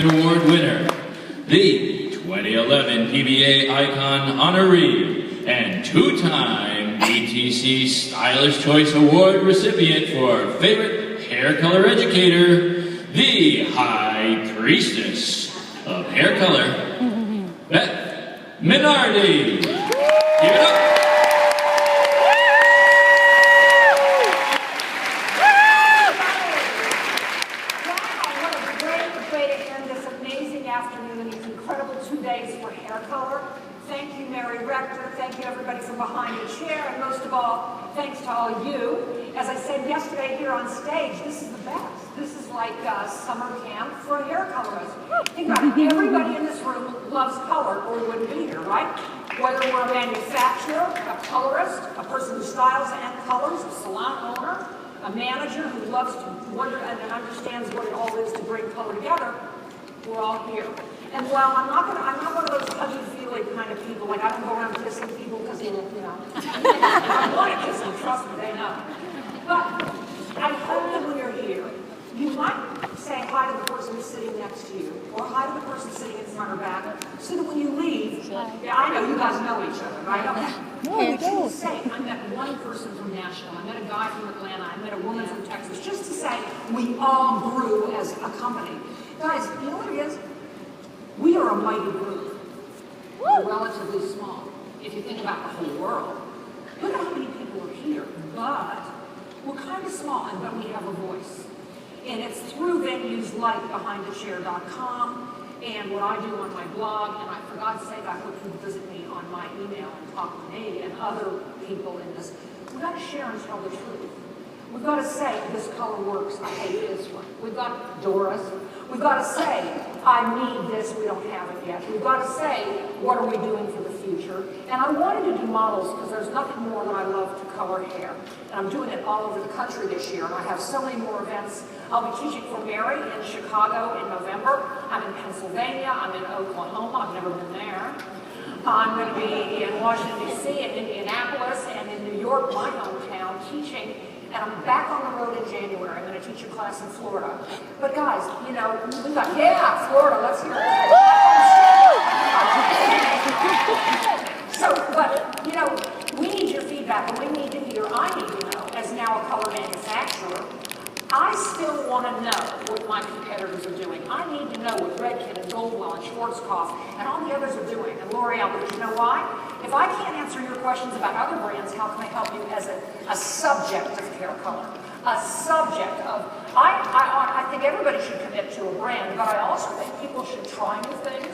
Award winner, the 2011 PBA Icon honoree, and two-time BTC Stylish Choice Award recipient for Favorite Hair Color Educator, the High Priestess of Hair Color, Beth Minardi. Give it up. Afternoon, these incredible 2 days for hair color. Thank you, Mary Rector. Thank you, everybody from behind the chair. And most of all, thanks to all you. As I said yesterday here on stage, this is the best. This is like summer camp for hair colorists. Think about it. Everybody in this room loves color or we wouldn't be here, right? Whether we're a manufacturer, a colorist, a person who styles and colors, a salon owner, a manager who loves to wonder and understands what it all is to bring color together, we're all here. And while I'm not one of those touchy-feely kind of people, like I don't go around kissing people because, you know, I want to kiss them, trust me, they know. But I hope that when you're here, you might say hi to the person who's sitting next to you, or hi to the person sitting in front or back, so that when you leave, yeah, I know you guys know each other, right? No, just to say, I met one person from Nashville, I met a guy from Atlanta, I met a woman from Texas, just to say we all grew as a company. Guys, you know what it is? We are a mighty group. We're relatively small. If you think about the whole world, look at how many people are here. But we're kind of small, but we have a voice. And it's through venues like BehindTheChair.com and what I do on my blog. And for God's sake, I hope you visit me on my email and talk to me and other people in this. We've got to share and tell the truth. We've got to say, this color works, I hate this one. We've got Doris. We've got to say, I need this, we don't have it yet. We've got to say, what are we doing for the future? And I wanted to do models because there's nothing more that I love to color hair. And I'm doing it all over the country this year, and I have so many more events. I'll be teaching for Mary in Chicago in November. I'm in Pennsylvania, I'm in Oklahoma, I've never been there. I'm going to be in Washington, D.C., and Indianapolis, and in New York, my hometown, teaching. And I'm back on the road in January. I'm going to teach a class in Florida. But guys, you know, we got, yeah, Florida, let's hear it. So, but, you know, we need your feedback, and we need to hear, I need to know, as now a color manufacturer, I still want to know what my competitors are doing. I need to know what Redken and Goldwell and Schwarzkopf and all the others are doing, and L'Oreal, because you know why? If I can't answer your questions about other brands, how can I help you as a subject of hair color? A subject of, I think everybody should commit to a brand, but I also think people should try new things,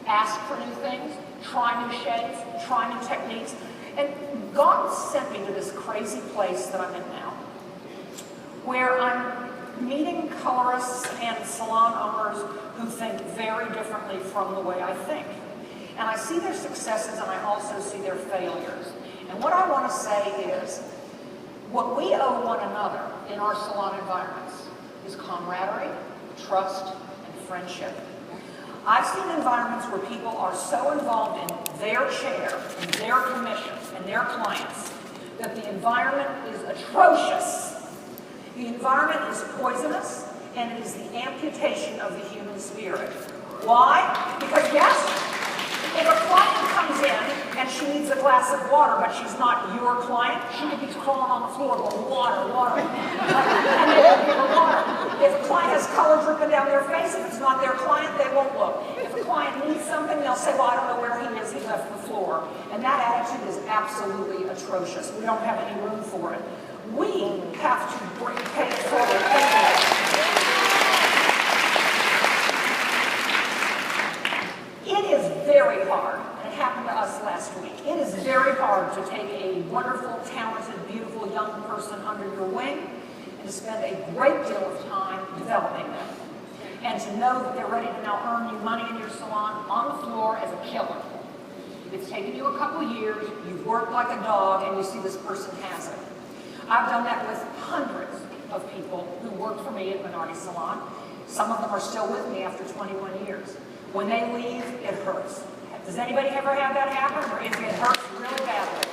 ask for new things, try new shades, try new techniques. And God sent me to this crazy place that I'm in now, where I'm meeting colorists and salon owners who think very differently from the way I think. And I see their successes and I also see their failures. And what I want to say is, what we owe one another in our salon environments is camaraderie, trust, and friendship. I've seen environments where people are so involved in their chair, and their commission, and their clients, that the environment is atrocious. The environment is poisonous, and it is the amputation of the human spirit. Why? Because yes, if a client comes in and she needs a glass of water, but she's not your client, she could be crawling on the floor going, water, water. And they won't give her water. If a client has color dripping down their face, if it's not their client, they won't look. If a client needs something, they'll say, well, I don't know where he is, he left the floor. And that attitude is absolutely atrocious. We don't have any room for it. We have to pay it forward. It is very hard, and it happened to us last week. It is very hard to take a wonderful, talented, beautiful young person under your wing and to spend a great deal of time developing them. And to know that they're ready to now earn you money in your salon on the floor as a killer. It's taken you a couple years, you've worked like a dog, and you see this person has it. I've done that with hundreds of people who worked for me at Minardi Salon. Some of them are still with me after 21 years. When they leave, it hurts. Does anybody ever have that happen? Or it hurts really badly.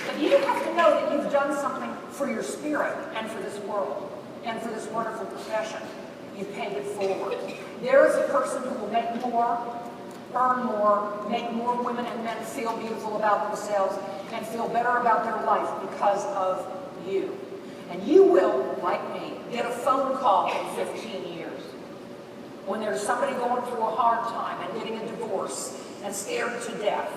But you have to know that you've done something for your spirit and for this world and for this wonderful profession. you pay it forward. There is a person who will make more, earn more, make more women and men feel beautiful about themselves and feel better about their life because of you. And you will, like me, get a phone call in 15 years when there's somebody going through a hard time and getting a divorce and scared to death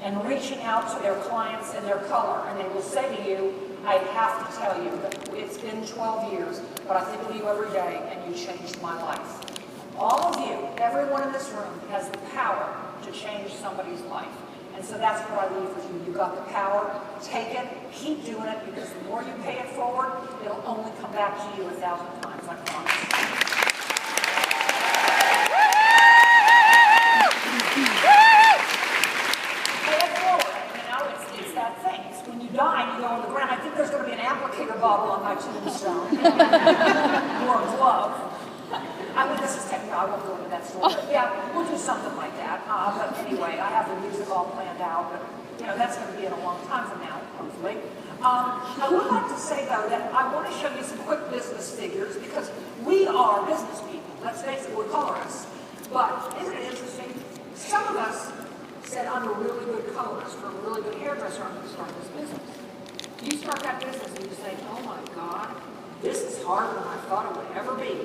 and reaching out to their clients in their color, and they will say to you, I have to tell you that it's been 12 years, but I think of you every day and you changed my life. All of you, everyone in this room, has the power to change somebody's life. And so that's what I leave with you. You've got the power. Take it. Keep doing it, because the more you pay it forward, it'll only come back to you 1,000 times, I promise. Die, you go on the ground. I think there's going to be an applicator bottle on my tombstone. Or a glove. I mean, this is technical. I won't go into that story. But yeah, we'll do something like that. But anyway, I have the music all planned out. But, you know, that's going to be in a long time from now, hopefully. I would like to say, though, that I want to show you some quick business figures, because we are business people. Let's face it, we're colorists. But isn't it interesting? Some of us said, I'm a really good colorist or a really good hairdresser, I'm going to start this business. You start that business and you say, oh my God, this is harder than I thought it would ever be.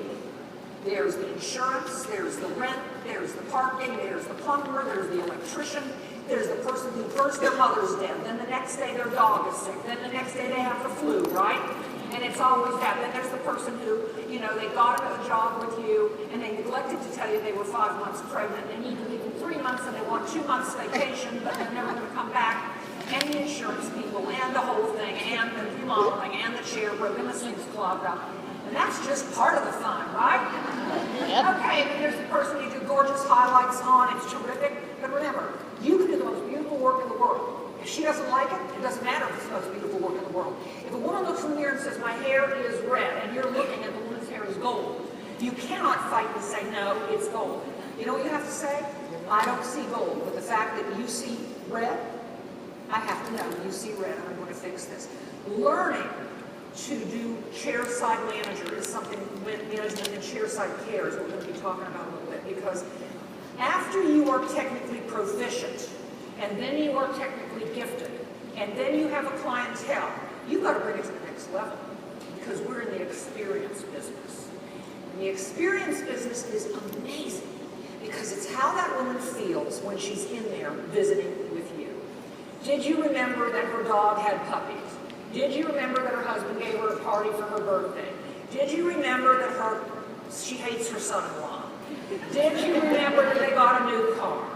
There's the insurance, there's the rent, there's the parking, there's the plumber, there's the electrician, there's the person who first their mother's dead, then the next day their dog is sick, then the next day they have the flu, right? And it's always that. Then there's the person who, you know, they got a job with you and they neglected to tell you they were 5 months pregnant. They need to leave in 3 months and they want 2 months vacation, but they're never going to come back. And the insurance people and the whole thing and the remodeling and the chair broken, the sink's clogged up. And that's just part of the fun, right? Yep. Okay, and then there's the person you do gorgeous highlights on. It's terrific. But remember, you can do the most beautiful work in the world. If she doesn't like it, it doesn't matter if it's the most beautiful work in the world. If a woman looks in the mirror and says, my hair is red, and you're looking at the woman's hair is gold, you cannot fight and say, no, it's gold. You know what you have to say? I don't see gold, but the fact that you see red, I have to know you see red, and I'm going to fix this. Learning to do chair-side manager is something with management and chair-side care is what we're going to be talking about a little bit, because after you are technically proficient, and then you are technically gifted, and then you have a clientele, you've got to bring it to the next level, because we're in the experience business. And the experience business is amazing, because it's how that woman feels when she's in there visiting with you. Did you remember that her dog had puppies? Did you remember that her husband gave her a party for her birthday? Did you remember that she hates her son-in-law? Did you remember that they got a new car?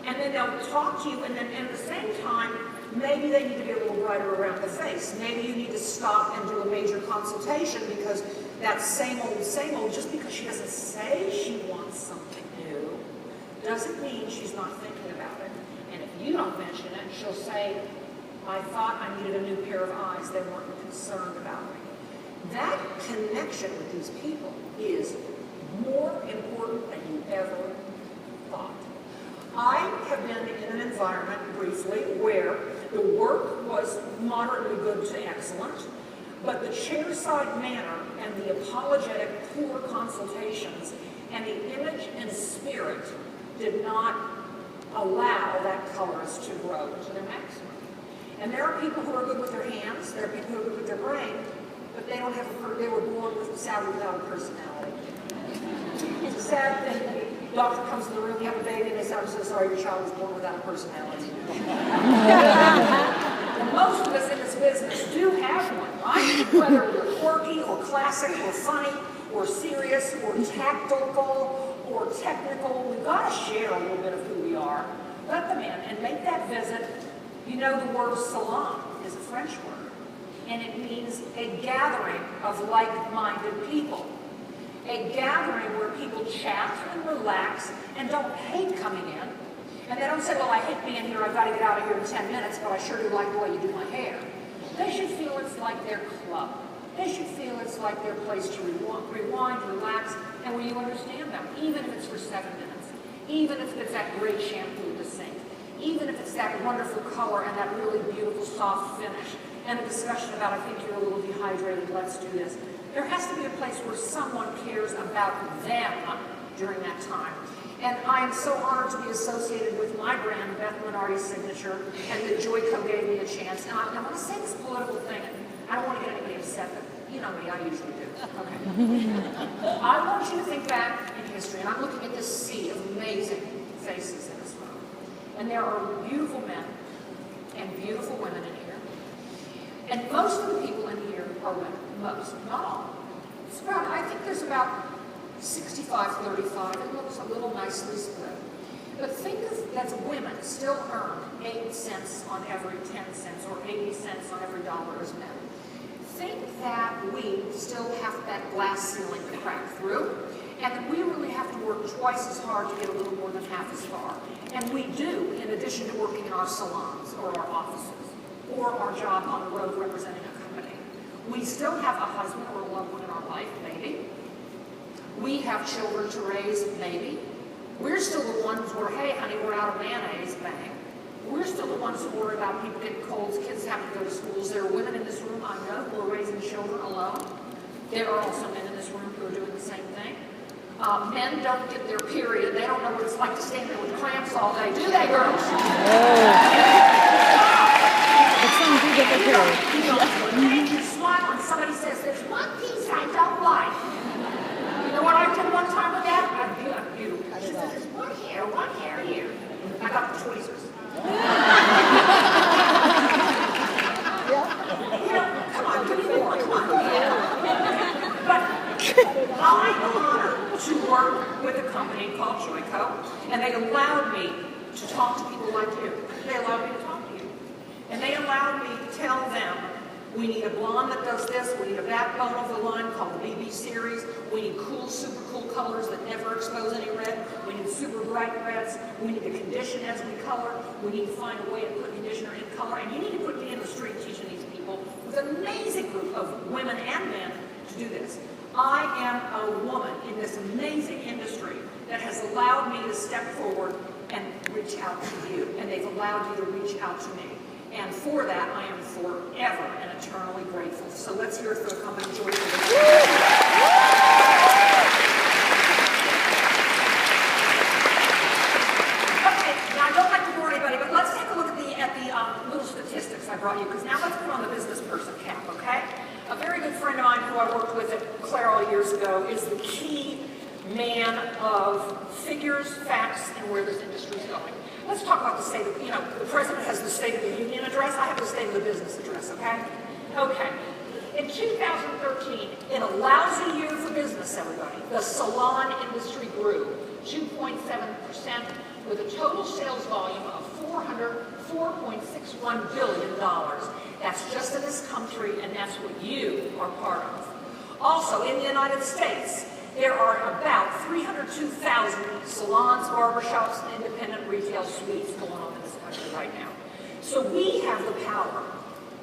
And then they'll talk to you, and then at the same time, maybe they need to be a little brighter around the face. Maybe you need to stop and do a major consultation, because that same old, just because she doesn't say she wants something new, doesn't mean she's not thinking about it. And if you don't mention it, she'll say, I thought I needed a new pair of eyes. They weren't concerned about me. That connection with these people is more important than you ever thought. I have been in an environment, briefly, where the work was moderately good to excellent, but the chair-side manner and the apologetic, poor consultations and the image and spirit did not allow that colorist to grow to their maximum. And there are people who are good with their hands, there are people who are good with their brain, but they don't have they were born sadly without a personality. It's a sad thing. The doctor comes in the room, you have a baby, and they say, I'm so sorry, your child was born without a personality. Well, most of us in this business do have one, right? Whether we're quirky or classic or funny or serious or tactical or technical, we've got to share a little bit of who we are. Let them in and make that visit. You know, the word salon is a French word, and it means a gathering of like-minded people. A gathering where people chat and relax and don't hate coming in. And they don't say, well, I hate being here, I've got to get out of here in 10 minutes, but I sure do like the way you do my hair. They should feel it's like their club. They should feel it's like their place to rewind, relax, and where you understand them, even if it's for 7 minutes. Even if it's that great shampoo to sink. Even if it's that wonderful color and that really beautiful soft finish. And a discussion about, I think you're a little dehydrated, let's do this. There has to be a place where someone cares about them during that time. And I am so honored to be associated with my brand, Beth Minardi's Signature, and that Joyco gave me a chance. And I'm going to say this political thing. I don't want to get anybody upset, but you know me, I usually do. Okay. I want you to think back in history, and I'm looking at this sea of amazing faces in this room. And there are beautiful men and beautiful women in here. And most of the people in here are women. Most, not all. It's about, I think there's about 65-35. It looks a little nicely split. But think of that women still earn 8 cents on every 10 cents or 80 cents on every dollar as men. Think that we still have that glass ceiling to crack through, and that we really have to work twice as hard to get a little more than half as far. And we do, in addition to working in our salons or our offices or our job on the road representing a company. We still have a husband or a loved one in our life, maybe. We have children to raise, maybe. We're still the ones where, hey, honey, we're out of mayonnaise, bang. We're still the ones who worry about people getting colds, kids having to go to schools. There are women in this room, I know, who are raising children alone. There are also men in this room who are doing the same thing. Men don't get their period. They don't know what it's like to stand there with cramps all day, do they, girls? But some do get their period. You smile and somebody says, there's one piece I don't like. You know what I did one time with that? She said, there's one hair here. I got the tweezers. You know, come on, give me more, come on. But I'm honored to work with a company called Joyco, and they allowed me to talk to people like you. They allowed me to talk to you. And they allowed me to tell them, we need a blonde that does this, we need a backbone of the line called the BB series, we need cool, super cool colors that never expose any red, we need super bright reds, we need to condition as we color, we need to find a way to put conditioner in color, and you need to put me in the street teaching these people with an amazing group of women and men to do this. I am a woman in this amazing industry that has allowed me to step forward and reach out to you, and they've allowed you to reach out to me. And for that, I am forever and eternally grateful. So let's hear it for the company Joyco. Okay, now I don't like to bore anybody, but let's take a look at the little statistics I brought you, because now let's put on the business person cap, okay? A very good friend of mine who I worked with at Clairol years ago is the key man of figures, facts, and where this industry is going. Let's talk about the state of, the president has the State of the Union address. I have the State of the Business address, okay? Okay. In 2013, in a lousy year for business, everybody, the salon industry grew 2.7% with a total sales volume of $4.61 billion. That's just in this country, and that's what you are part of. Also, in the United States, there are about 302,000 salons, barbershops, and independent retail suites going on in this country right now. So we have the power.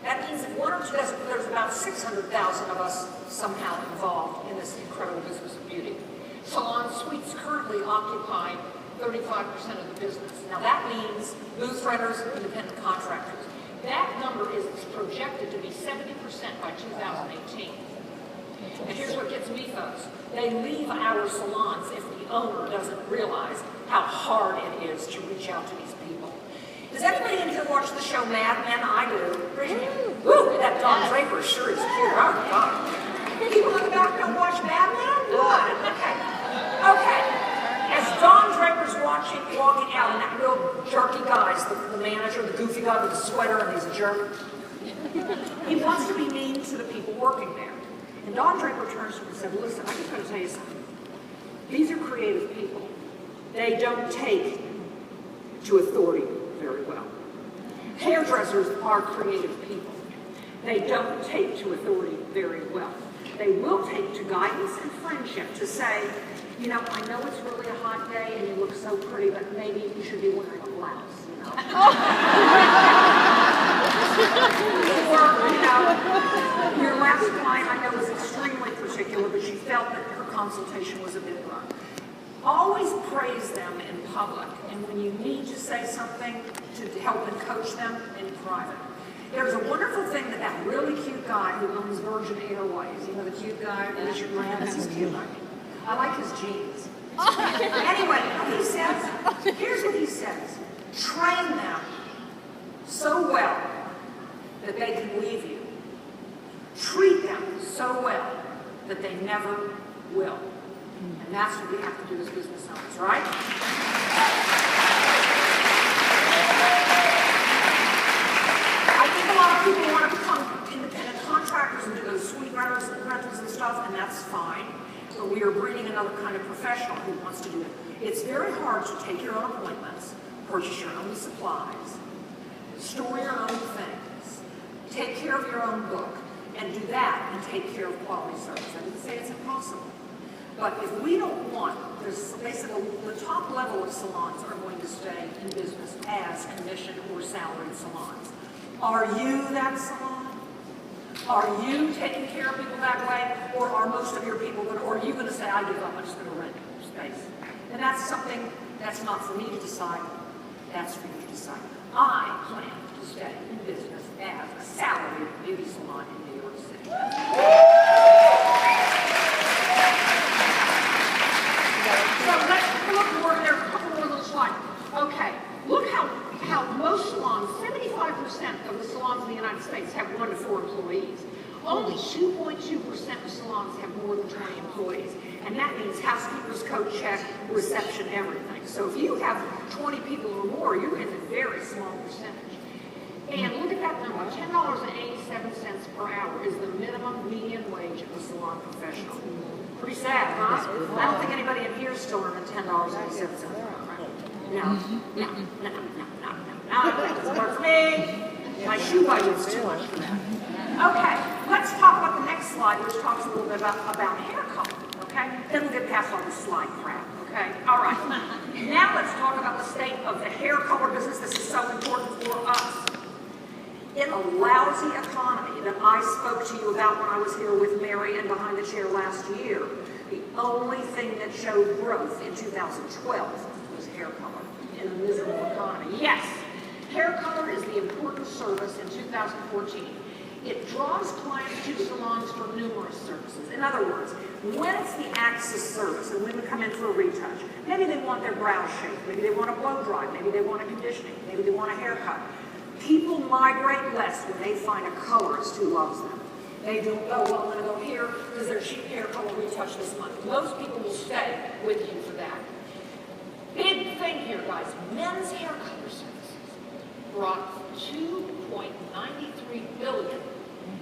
That means that one or two, there's about 600,000 of us somehow involved in this incredible business of beauty. Salon suites currently occupy 35% of the business. Now that means booth renters, independent contractors. That number is projected to be 70% by 2018. And here's what gets me, folks. They leave our salons if the owner doesn't realize how hard it is to reach out to these people. Does anybody in here watch the show Mad Men? I do. Woo, that Don Draper sure is cute. Oh, God. People in the back don't watch Mad Men? What? Okay. As Don Draper's walking out, and that real jerky guy's the manager, the goofy guy with the sweater, and he's a jerk. He wants to be mean to the people working there. And Don Draper turns to him and said, listen, I'm just going to tell you something. These are creative people. They don't take to authority very well. Hairdressers are creative people. They don't take to authority very well. They will take to guidance and friendship to say, I know it's really a hot day and you look so pretty, but maybe you should be wearing a blouse, Or, your last client I know was extremely particular, but she felt that her consultation was a bit rough. Always praise them in public, and when you need to say something to help and coach them, in private. There's a wonderful thing that that really cute guy who owns Virgin Airways, you know, the cute guy, Richard Grant, he's cute. I like his jeans. Anyway, he says, here's what he says. Train them so well that they can leave you. Treat them so well that they never will. And that's what we have to do as business owners, right? I think a lot of people want to become independent contractors and do those sweet rentals and stuff, and that's fine. But we are breeding another kind of professional who wants to do it. It's very hard to take your own appointments, purchase your own supplies, store your own things, take care of your own book, and do that and take care of quality service. I didn't say it's impossible. But if we don't want, they said the top level of salons are going to stay in business as commission or salaried salons. Are you that salon? Are you taking care of people that way? Or are most of your people going to, or are you going to say, I give up, I'm just going to rent space? And that's something that's not for me to decide. That's for you to decide. I plan to stay in business as a salaried beauty salon in New York City. So let's look more. There are a couple more little slides. Okay, look how most salons, 75% of the salons in the United States have 1 to 4 employees. Only 2.2% of salons have more than 20 employees. And that means housekeepers, coat check, reception, everything. So if you have 20 people or more, you're in a very small percentage. And look at that number, $10.87 per hour is the minimum median wage of a salon professional. Pretty sad, huh? I don't think anybody in here is still earning $10.87 per hour. No. That doesn't work for me. My shoe budget's too much for that. Okay, let's talk about the next slide, which talks a little bit about hair color, okay? Then we'll get past all this slide crap, okay? All right. Now let's talk about the state of the hair color business. This is so important for us. In a lousy economy that I spoke to you about when I was here with Mary and behind the chair last year, the only thing that showed growth in 2012 was hair color in a miserable economy. Yes, hair color is the important service in 2014. It draws clients to salons for numerous services. In other words, when it's the Axis service and women come in for a retouch, maybe they want their brows shaved, maybe they want a blow dry, maybe they want a conditioning, maybe they want a haircut. People migrate less when they find a colorist who loves them. They don't go, well, I'm going to go here because their cheap hair color retouch this month. Most people will stay with you for that. Big thing here, guys. Men's hair color services brought $2.93 billion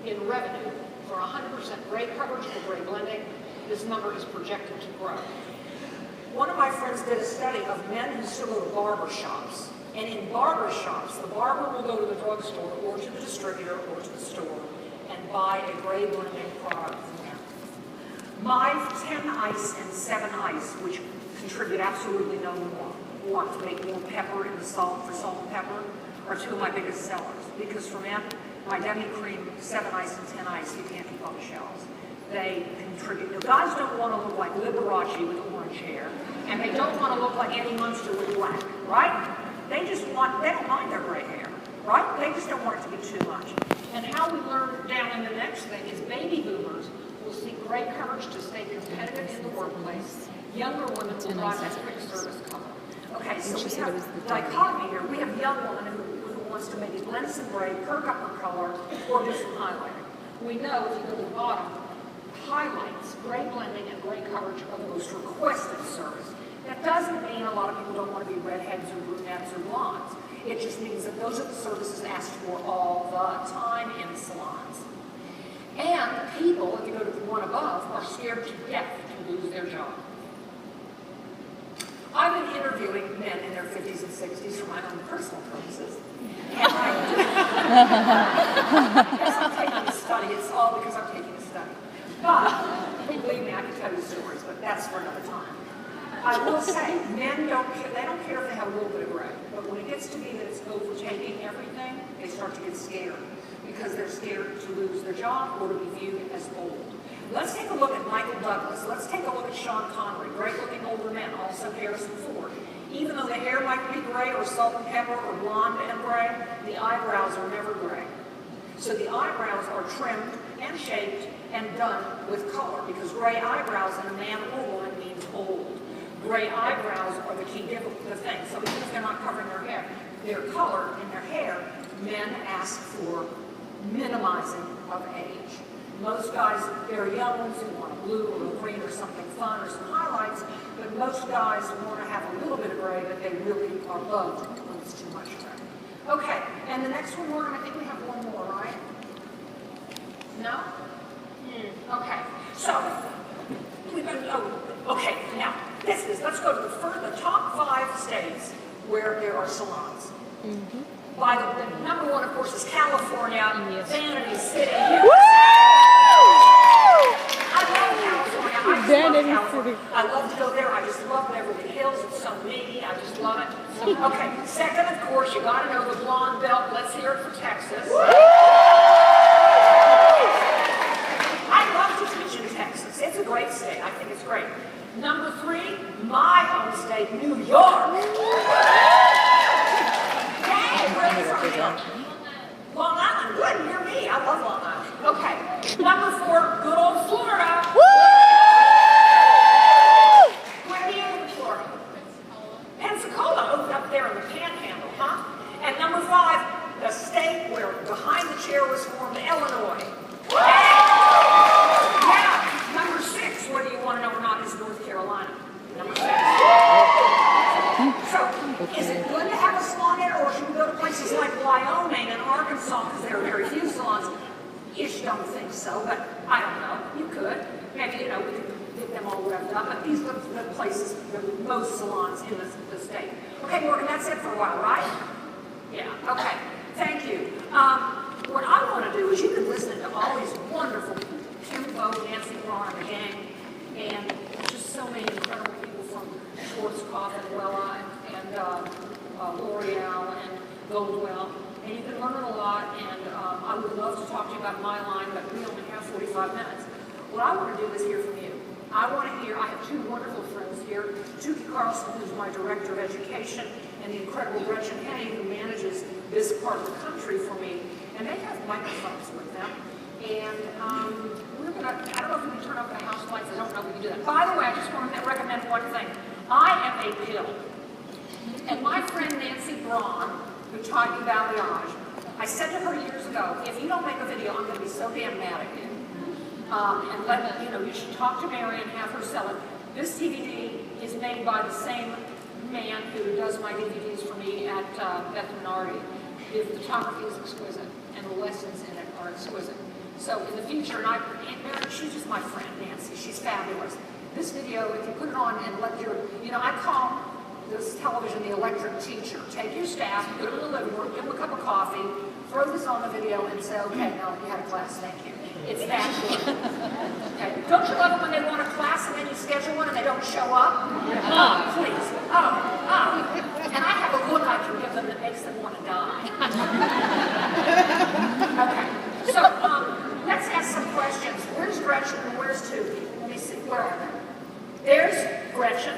in revenue for 100% gray coverage or gray blending. This number is projected to grow. One of my friends did a study of men who still go to barber shops. And in barber shops, the barber will go to the drugstore or to the distributor or to the store and buy a gray blending product from them. My 10 ice and 7 ice, which contribute absolutely no more to make more pepper in the salt for salt and pepper, are 2 of my biggest sellers. Because for men, my demi-cream 7 ice and 10 ice, you can't keep on the shelves. They contribute. Now, guys don't want to look like Liberace with orange hair, and they don't want to look like Eddie Munster with black, right? They don't mind their gray hair, right? They just don't want it to be too much. And how we learn down in the next thing is baby boomers will seek gray coverage to stay competitive in the workplace. Younger women will buy that quick service color. Okay, so we have dichotomy here. We have young women who wants to maybe blend some gray, perk up her color, or do some highlighting. We know if you go to the bottom, highlights, gray blending, and gray coverage are the most requested service. That doesn't mean a lot of people don't want to be redheads or brunettes or blondes. It just means that those are the services asked for all the time in salons. And people, if you go to the one above, are scared to death to lose their job. I've been interviewing men in their 50s and 60s for my own personal purposes. And I'm taking a study. It's all because I'm taking a study. But, believe me, I can tell you stories, but that's for another time. I will say, men don't care if they have a little bit of gray, but when it gets to be that it's overtaking everything, they start to get scared because they're scared to lose their job or to be viewed as old. Let's take a look at Michael Douglas. Let's take a look at Sean Connery, great-looking older men, also Harrison Ford. Even though the hair might be gray or salt and pepper or blonde and gray, the eyebrows are never gray. So the eyebrows are trimmed and shaped and done with color, because gray eyebrows in a man or woman means old. Gray eyebrows are the key the thing. So even if they're not covering their color in their hair, men ask for minimizing of age. Most guys, very young ones who want a blue or a green or something fun or some highlights, but most guys want to have a little bit of gray, but they really are loath when it's too much gray. Okay, and the next one, Lauren, I think we have one more, right? No? Okay, so, okay, now, let's go to the top 5 states where there are salons. By the number one, of course, is California, Vanity City. I love California. I love to go there. I just love Beverly Hills. It's so neat. I just love it. Okay, second, of course, you got to know the blonde belt. Let's hear it for Texas. I love to teach in Texas. It's a great state. I think it's great. Number 3, my home state, New York. Long Island, good, near me. I love Long Island. Okay, number 4, good old Florida. Where do you live in Florida? Pensacola, up there in the Panhandle, huh? And number 5, the state where Behind the Chair was formed, Illinois. Yeah. Number 6, whether you want to know or not, is North Carolina. Number 6. So, is it good to have a salon there, or should we go to places like Wyoming and Arkansas, because there are very few salons? Ish don't think so, but I don't know. You could. Maybe, we could get them all revved up, but these are the places, the most salons in the state. Okay, Morgan, that's it for a while, right? Yeah, okay. Thank you. What I want to do is you've been listening to all these wonderful people, Kim Vogt, Nancy Braun, and the gang, and just so many incredible people from Schwarzkopf and Wella and L'Oreal and Goldwell, and you've been learning a lot, and I would love to talk to you about my line, but we only have 45 minutes. What I want to do is hear from you. I want to hear, I have 2 wonderful friends here, Tukey Carlson, who's my director of education, and the incredible Gretchen Henny, who manages this part of the country for me, and they have microphones with them. And we're going to, I don't know if we can turn off the house lights, I don't know if we can do that. By the way, I just want to recommend one thing. I am a pill. And my friend Nancy Braun, who taught you balayage, I said to her years ago, if you don't make a video, I'm going to be so damn mad at you. And let you should talk to Mary and have her sell it. This DVD is made by the same man who does my DVDs for me at Beth Minardi. The photography is exquisite, and the lessons in it are exquisite. So in the future, and Mary, she's just my friend, Nancy. She's fabulous. This video, if you put it on and let your, I call this television the electric teacher. Take your staff, put them in the living room, give them a cup of coffee, throw this on the video, and say, okay, now you had a class, thank you. It's that good. Okay. Don't you love it when they want a class and then you schedule one and they don't show up? Oh, please. Oh. And I have a look I can give them that makes them want to die. Okay. So, let's ask some questions. Where's Gretchen and where's Tukey? Let me see. Where are they? There's Gretchen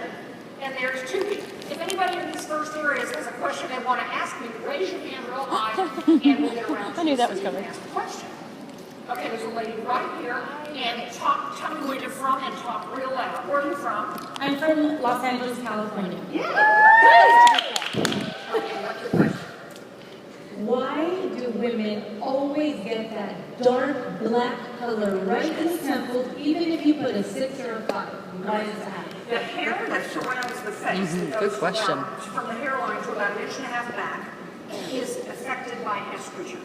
and there's Tukey. If anybody in these first areas has a question they want to ask me, raise your hand real high and we'll get around to I knew that was coming. ask a question. Okay, there's a lady right here, and tell me where you're from and talk real loud. Where are you from? I'm from Los Angeles, California. Yeah. Okay, what's your question? Why do women always get that dark black color right in the temples, even if you put a 6 or a 5? Why is that? The hair that surrounds the face, that goes Good question. from the hairline to about 1.5 inches back, is affected by estrogen.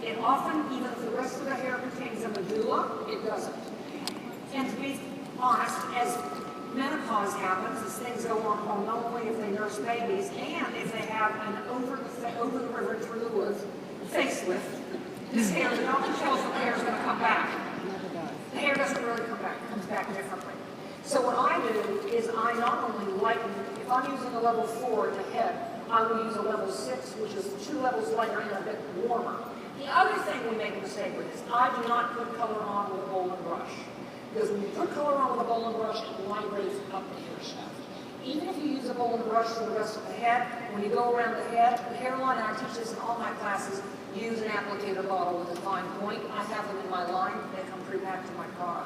It often, even if the rest of the hair contains a medulla, it doesn't. And to be honest, as menopause happens, as things go on hormonally, if they nurse babies, and if they have an over the river through the woods facelift, this hair, the doctor tells them the hair is going to come back. The hair doesn't really come back, it comes back differently. So what I do is I not only lighten, if I'm using a level 4 at the head, I will use a level 6, which is 2 levels lighter and a bit warmer. The other thing we make a mistake with is I do not put color on with a bowl and brush. Because when you put color on with a bowl and brush, it migrates up the hair shaft. Even if you use a bowl and brush for the rest of the head, when you go around the head, the hairline, and I teach this in all my classes, use an applicator bottle with a fine point. I have them in my line. They come pre-packed in my car.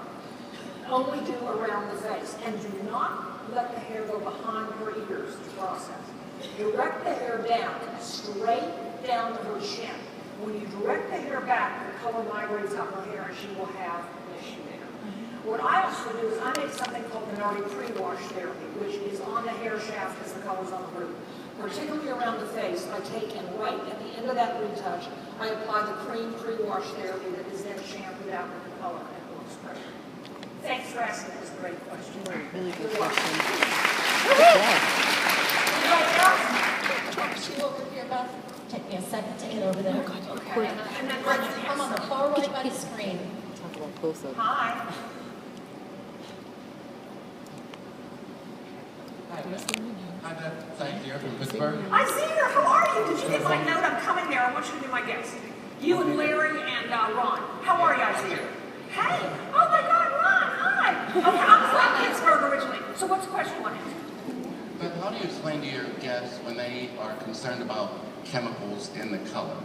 Only do around the face, and do not let the hair go behind her ears to process. Direct the hair down, straight down to her chin. When you direct the hair back, the color migrates up her hair, and she will have an issue there. What I also do is I make something called the Nardi pre-wash therapy, which is on the hair shaft as the color's on the root. Particularly around the face, I take and right at the end of that retouch, I apply the cream pre-wash therapy that is then shampooed out with the color and it looks great. Thanks for asking this great question. Really good question. Anybody else? She over here, Beth. Take me a second to get over there. Okay. And then I'm on the far right by the screen. Talk about close-up. Hi. Hi, Beth. Thank you from Pittsburgh. Isaiah, how are you? Did you get my note? I'm coming there. I want you to be my guest. You and Larry and Ron. How are you, Isaiah? Hey. Oh my God, Ron. Hi. Okay, I'm from Pittsburgh originally. So what's the question you want to answer? But how do you explain to your guests when they are concerned about chemicals in the color?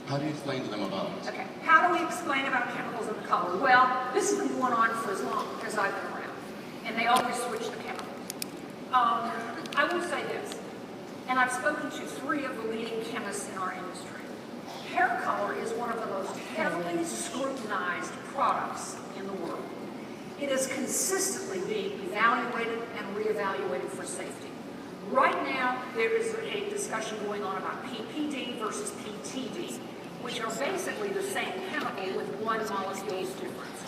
How do you explain to them about it? Okay. How do we explain about chemicals in the color? Well, this has been going on for as long as I've been around. And they always switch the chemicals. I will say this, and I've spoken to 3 of the leading chemists in our industry. Hair color is one of the most heavily scrutinized products in the world. It is consistently being evaluated and reevaluated for safety. Right now, there is a discussion going on about PPD versus PTD, which are basically the same chemical with one molecule's difference.